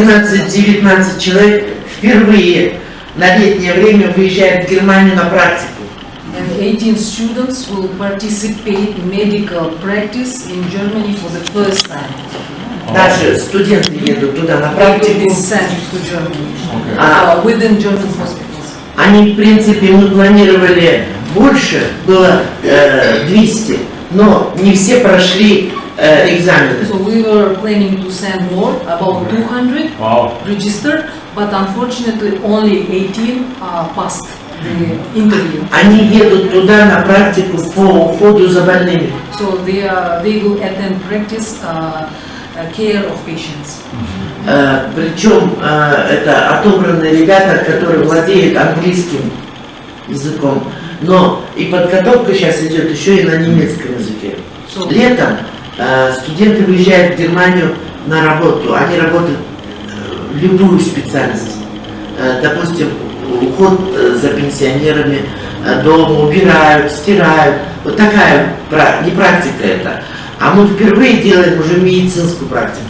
18-19 человек впервые на летнее время выезжают в Германию на практику. And 18 students will participate in medical practice in Germany for the first time. Даже студенты едут туда на They will практику. be sent to Germany А within German hospitals. они, в принципе, мы планировали больше, было 200, но не все прошли экзамены. So we were planning to send more, about 200 registered, but unfortunately only 18 passed the interview. Они едут туда на практику по уходу за больными. So they will attend practice care of patients. Причем это отобранные ребята, которые владеют английским языком. Но и подготовка сейчас идет еще и на немецком языке. Летом студенты выезжают в Германию на работу. Они работают в любую специальность. Допустим, уход за пенсионерами, дома убирают, стирают. Вот такая не практика это. А мы впервые делаем уже медицинскую практику.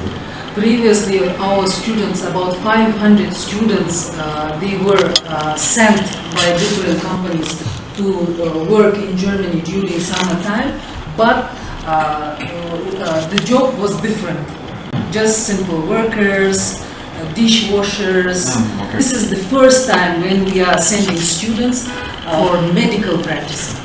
Previously, our students, about 500 students, they were sent by different companies to work in Germany during summertime, but the job was different. Just simple workers, dishwashers. This is the first time when we are sending students for medical practice.